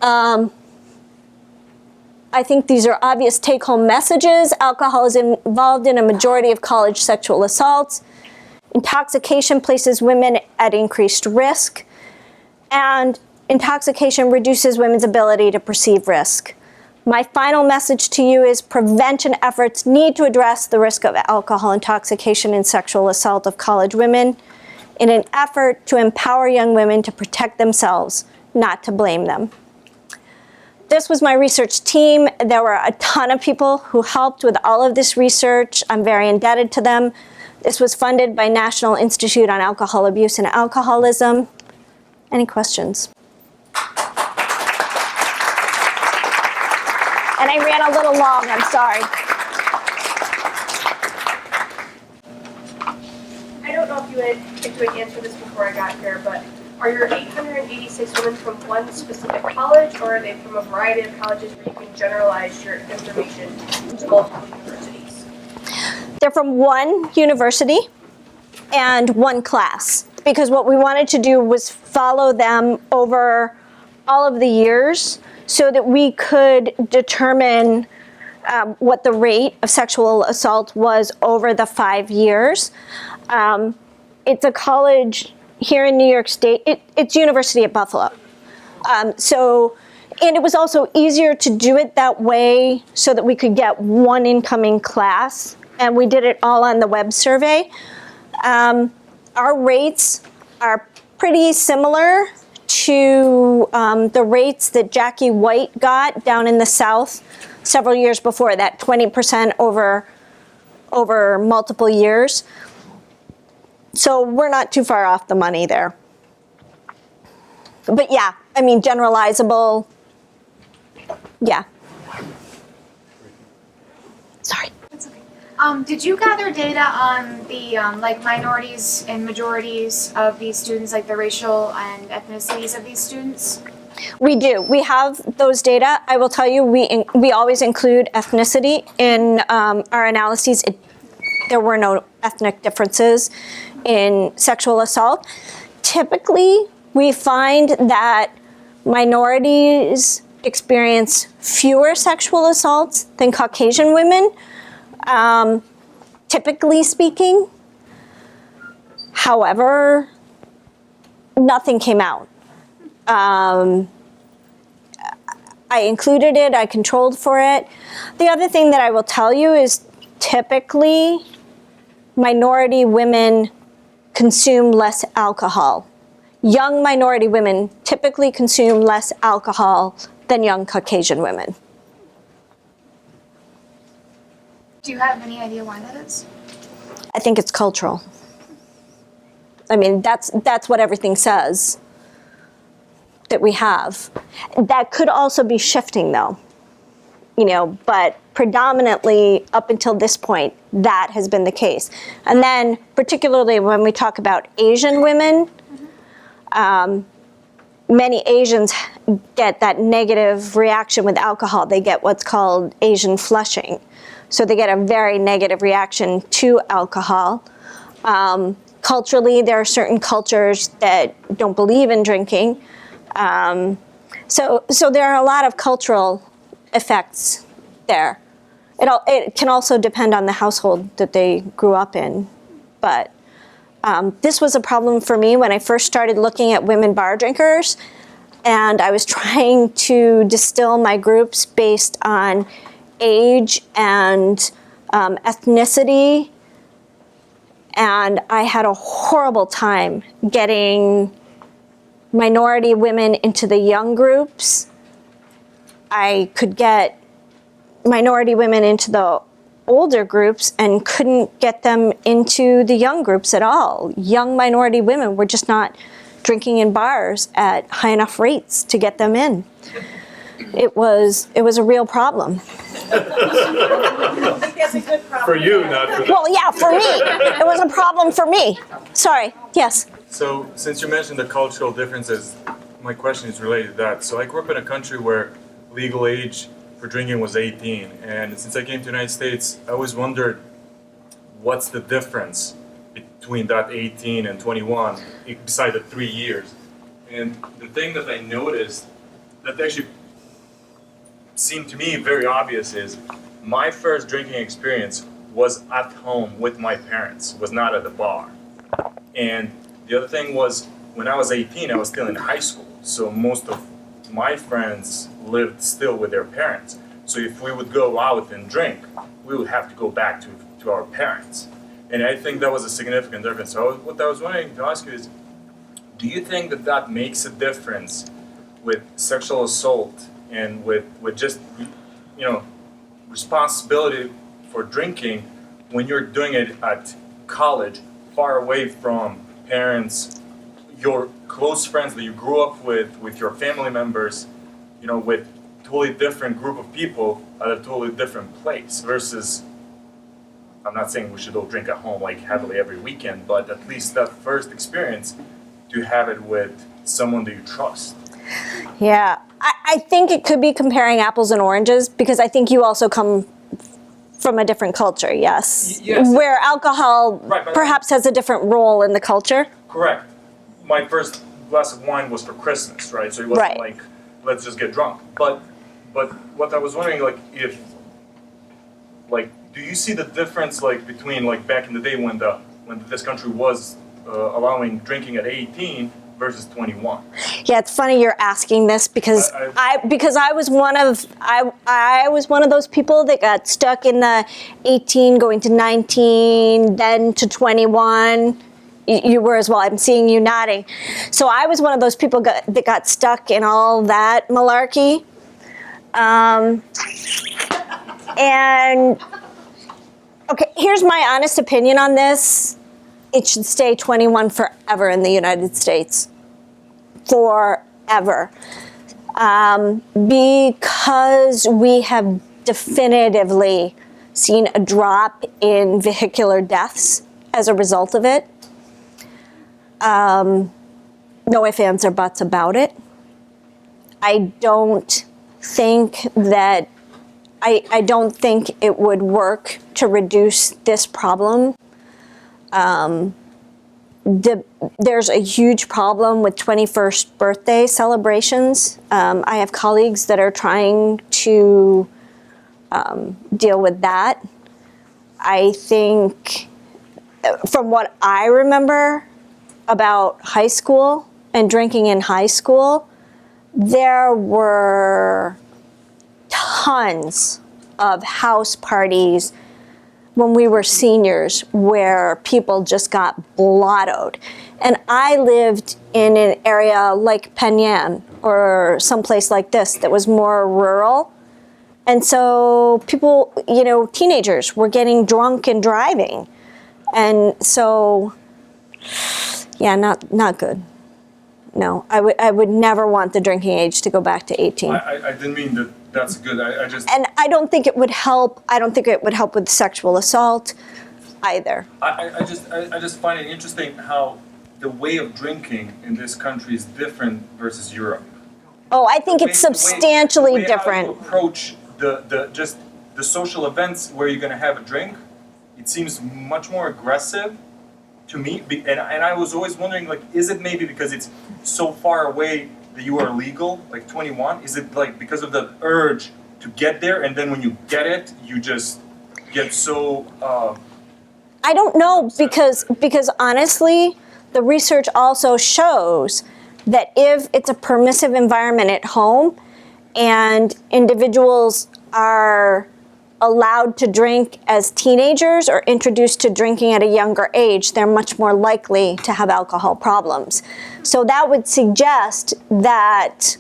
I think these are obvious take-home messages. Alcohol is involved in a majority of college sexual assaults. Intoxication places women at increased risk. And intoxication reduces women's ability to perceive risk. My final message to you is prevention efforts need to address the risk of alcohol intoxication and sexual assault of college women in an effort to empower young women to protect themselves, not to blame them. This was my research team. There were a ton of people who helped with all of this research. I'm very indebted to them. This was funded by National Institute on Alcohol Abuse and Alcoholism. Any questions? And I ran a little long, I'm sorry. I don't know if you had answered this before I got here, but are your 886 women from one specific college, or are they from a variety of colleges where you can generalize your information to multiple universities? They're from one university and one class, because what we wanted to do was follow them over all of the years so that we could determine what the rate of sexual assault was over the 5 years. It's a college here in New York State. It's University at Buffalo. And it was also easier to do it that way so that we could get one incoming class. And we did it all on the web survey. Our rates are pretty similar to the rates that Jackie White got down in the South several years before that, 20% over multiple years. So we're not too far off the money there. But yeah, I mean, generalizable, yeah. Sorry. That's okay. Did you gather data on the like minorities and majorities of these students, like the racial and ethnicities of these students? We do. We have those data. I will tell you, we always include ethnicity in our analyses. There were no ethnic differences in sexual assault. Typically, we find that minorities experience fewer sexual assaults than Caucasian women, typically speaking. However, nothing came out. I included it, I controlled for it. The other thing that I will tell you is typically minority women consume less alcohol. Young minority women typically consume less alcohol than young Caucasian women. Do you have any idea why that is? I think it's cultural. I mean, that's what everything says that we have. That could also be shifting though, but predominantly up until this point, that has been the case. And then particularly when we talk about Asian women, many Asians get that negative reaction with alcohol. They get what's called Asian flushing. So they get a very negative reaction to alcohol. Culturally, there are certain cultures that don't believe in drinking. So there are a lot of cultural effects there. It can also depend on the household that they grew up in. But this was a problem for me when I first started looking at women bar drinkers, and I was trying to distill my groups based on age and ethnicity, and I had a horrible time getting minority women into the young groups. I could get minority women into the older groups and couldn't get them into the young groups at all. Young minority women were just not drinking in bars at high enough rates to get them in. It was a real problem. That's a good problem. For you, not for them. Well, yeah, for me. It was a problem for me. Sorry, yes. So, since you mentioned the cultural differences, my question is related to that. So, I grew up in a country where legal age for drinking was 18, and since I came to the United States, I always wondered what's the difference between that 18 and 21, beside the 3 years. And the thing that I noticed that actually seemed to me very obvious is my first drinking experience was at home with my parents, was not at the bar. And the other thing was, when I was 18, I was still in high school. So most of my friends lived still with their parents. So if we would go out and drink, we would have to go back to our parents. And I think that was a significant difference. So what I was wanting to ask you is, do you think that that makes a difference with sexual assault and with just, you know, responsibility for drinking when you're doing it at college, far away from parents, your close friends that you grew up with your family members, you know, with totally different group of people at a totally different place versus, I'm not saying we should all drink at home like heavily every weekend, but at least that first experience to have it with someone that you trust. Yeah, I think it could be comparing apples and oranges, because I think you also come from a different culture, yes? Yes. Where alcohol Right, but perhaps has a different role in the culture. Correct. My first glass of wine was for Christmas, right? So it wasn't Right. like, let's just get drunk. But what I was wondering, like, if, like, do you see the difference, like, between, like, back in the day when this country was allowing drinking at 18 versus 21? Yeah, it's funny you're asking this, because I I was one of those people that got stuck in the 18 going to 19, then to 21. You were as well. I'm seeing you nodding. So I was one of those people that got stuck in all that malarkey. And okay, here's my honest opinion on this. It should stay 21 forever in the United States. Forever. Because we have definitively seen a drop in vehicular deaths as a result of it. No ifs, ands, or buts about it. I don't think that I don't think it would work to reduce this problem. There's a huge problem with 21st birthday celebrations. I have colleagues that are trying to deal with that. I think, from what I remember about high school and drinking in high school, there were tons of house parties when we were seniors where people just got blottoed. And I lived in an area like Penyan or someplace like this that was more rural. And so people, you know, teenagers were getting drunk and driving. And so, yeah, not good. No, I would never want the drinking age to go back to 18. I didn't mean that that's good. I just... And I don't think it would help. I don't think it would help with sexual assault either. I just find it interesting how the way of drinking in this country is different versus Europe. Oh, I think it's substantially different. How you approach the social events where you're going to have a drink, it seems much more aggressive to me. And I was always wondering, like, is it maybe because it's so far away that you are legal, like 21? Is it like because of the urge to get there, and then when you get it, you just get so... I don't know, because honestly, the research also shows that if it's a permissive environment at home and individuals are allowed to drink as teenagers or introduced to drinking at a younger age, they're much more likely to have alcohol problems. So that would suggest that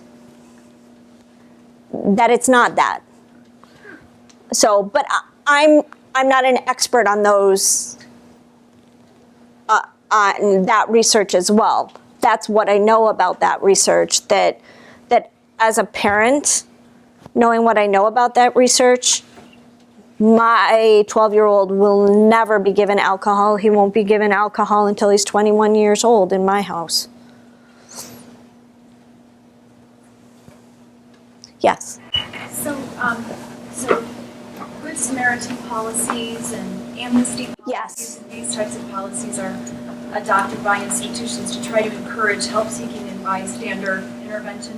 it's not that. So, but I'm not an expert on those, on that research as well. That's what I know about that research, that as a parent, knowing what I know about that research, my 12-year-old will never be given alcohol. He won't be given alcohol until he's 21 years old in my house. Yes? So Good Samaritan policies and Amnesty Yes. policies and these types of policies are adopted by institutions to try to encourage help-seeking and bystander intervention.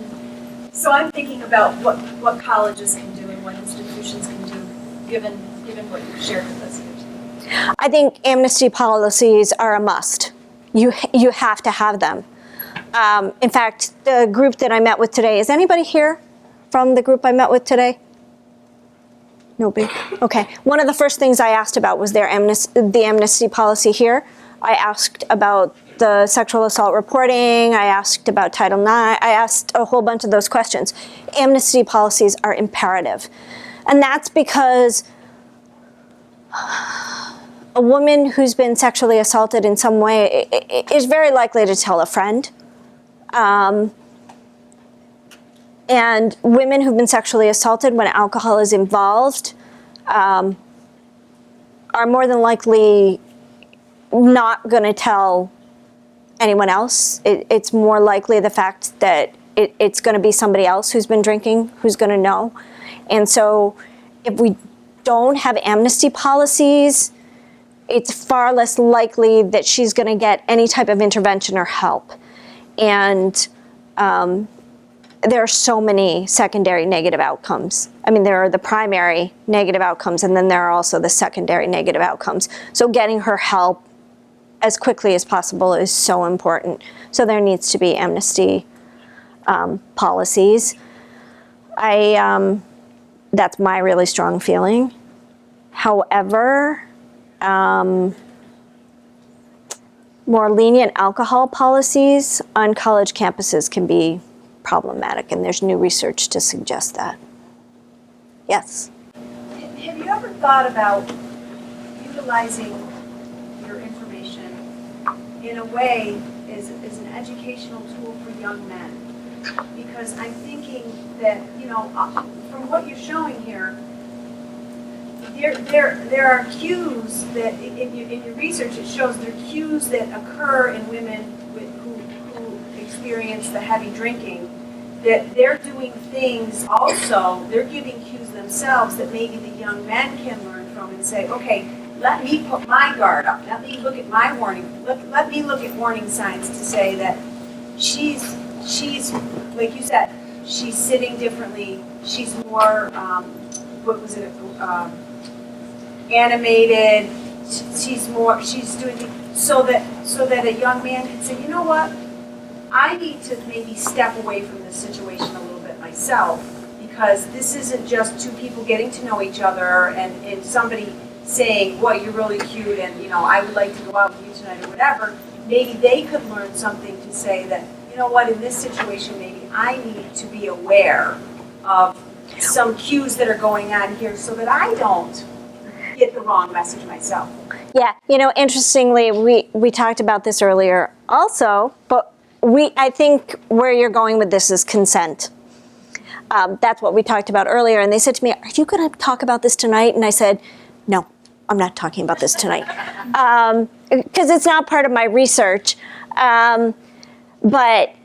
So I'm thinking about what colleges can do and what institutions can do, given what you've shared with us here. I think amnesty policies are a must. You have to have them. In fact, the group that I met with today, is anybody here from the group I met with today? Nobody? Okay. One of the first things I asked about was the amnesty policy here. I asked about the sexual assault reporting. I asked about Title IX. I asked a whole bunch of those questions. Amnesty policies are imperative. And that's because a woman who's been sexually assaulted in some way is very likely to tell a friend. And women who've been sexually assaulted when alcohol is involved are more than likely not going to tell anyone else. It's more likely the fact that it's going to be somebody else who's been drinking who's going to know. And so if we don't have amnesty policies, it's far less likely that she's going to get any type of intervention or help. And there are so many secondary negative outcomes. I mean, there are the primary negative outcomes, and then there are also the secondary negative outcomes. So getting her help as quickly as possible is so important. So there needs to be amnesty policies. That's my really strong feeling. However, more lenient alcohol policies on college campuses can be problematic, and there's new research to suggest that. Yes? Have you ever thought about utilizing your information in a way as an educational tool for young men? Because I'm thinking that, from what you're showing here, there are cues that, in your research, it shows there are cues that occur in women who experience the heavy drinking, that they're doing things also, they're giving cues themselves that maybe the young men can learn from and say, okay, let me put my guard up, let me look at my warning, let me look at warning signs to say that she's like you said, she's sitting differently, she's more, animated, she's doing things, so that a young man can say, you know what, I need to maybe step away from this situation a little bit myself, because this isn't just two people getting to know each other and somebody saying, well, you're really cute and, I would like to go out with you tonight or whatever. Maybe they could learn something to say that, you know what, in this situation, maybe I need to be aware of some cues that are going on here so that I don't get the wrong message myself. Yeah, interestingly, we talked about this earlier also, but I think where you're going with this is consent. That's what we talked about earlier, and they said to me, are you going to talk about this tonight? And I said, no, I'm not talking about this tonight, because it's not part of my research. But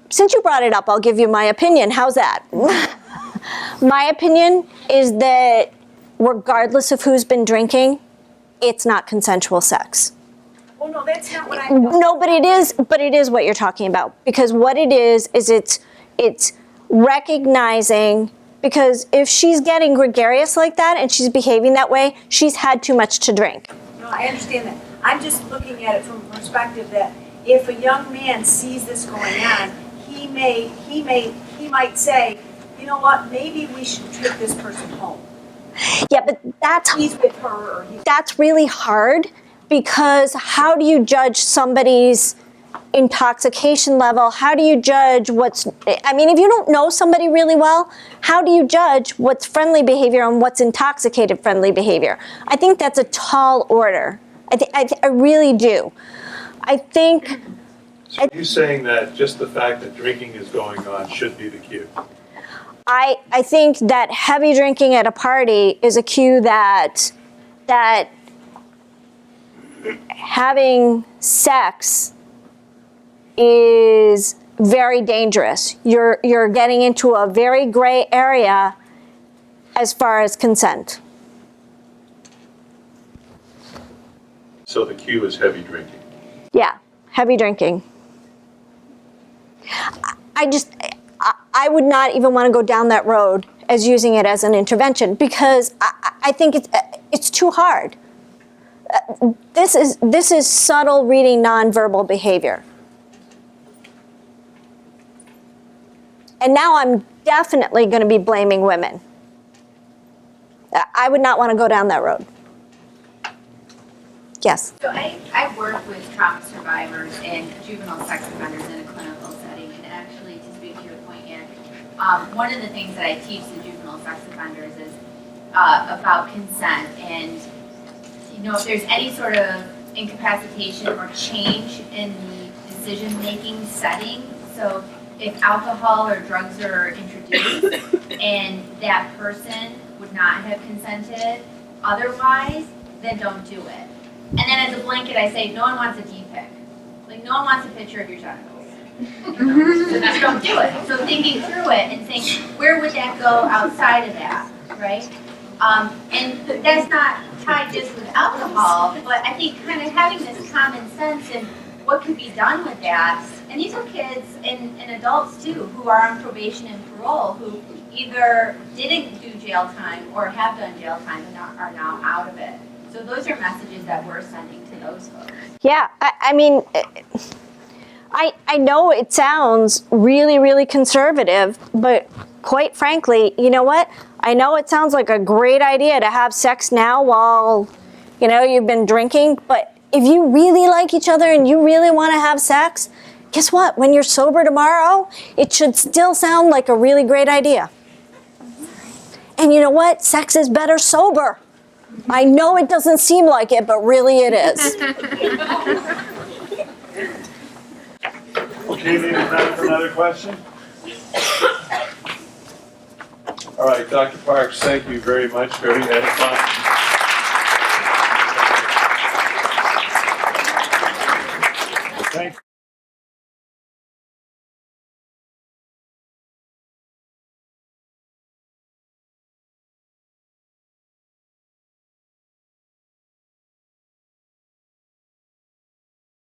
since you brought it up, I'll give you my opinion. How's that? My opinion is that regardless of who's been drinking, it's not consensual sex. Oh, no, that's not what I No, but it is what you're talking about. Because what it is it's recognizing, because if she's getting gregarious like that and she's behaving that way, she's had too much to drink. No, I understand that. I'm just looking at it from a perspective that if a young man sees this going on, he might say, you know what, maybe we should take this person home. Yeah, but He's with her or he's... That's really hard, because how do you judge somebody's intoxication level? How do you judge if you don't know somebody really well, how do you judge what's friendly behavior and what's intoxicated friendly behavior? I think that's a tall order. I really do. I think... So you're saying that just the fact that drinking is going on should be the cue? I think that heavy drinking at a party is a cue that having sex is very dangerous. You're getting into a very gray area as far as consent. So the cue is heavy drinking. Yeah, heavy drinking. I would not even want to go down that road as using it as an intervention because I think it's too hard. This is subtle reading nonverbal behavior. And now I'm definitely going to be blaming women. I would not want to go down that road. Yes. So I work with trauma survivors and juvenile sex offenders in a clinical setting, and actually, to speak to your point, Ann, one of the things that I teach the juvenile sex offenders is about consent, and if there's any sort of incapacitation or change in the decision-making setting, so if alcohol or drugs are introduced and that person would not have consented otherwise, then don't do it. And then as a blanket, I say, no one wants a D-pic. Like, no one wants a picture of your genitals. So just don't do it. So thinking through it and saying, where would that go outside of that, right? And that's not tied just with alcohol, but I think kind of having this common sense and what can be done with that. And these are kids and adults too who are on probation and parole who either didn't do jail time or have done jail time and are now out of it. So those are messages that we're sending to those folks. Yeah, I mean, I know it sounds really, really conservative, but quite frankly, you know what? I know it sounds like a great idea to have sex now while, you've been drinking, but if you really like each other and you really want to have sex, guess what? When you're sober tomorrow, it should still sound like a really great idea. And you know what? Sex is better sober. I know it doesn't seem like it, but really it is. Okay, maybe time for another question? All right, Dr. Parks, thank you very much. Very edifying.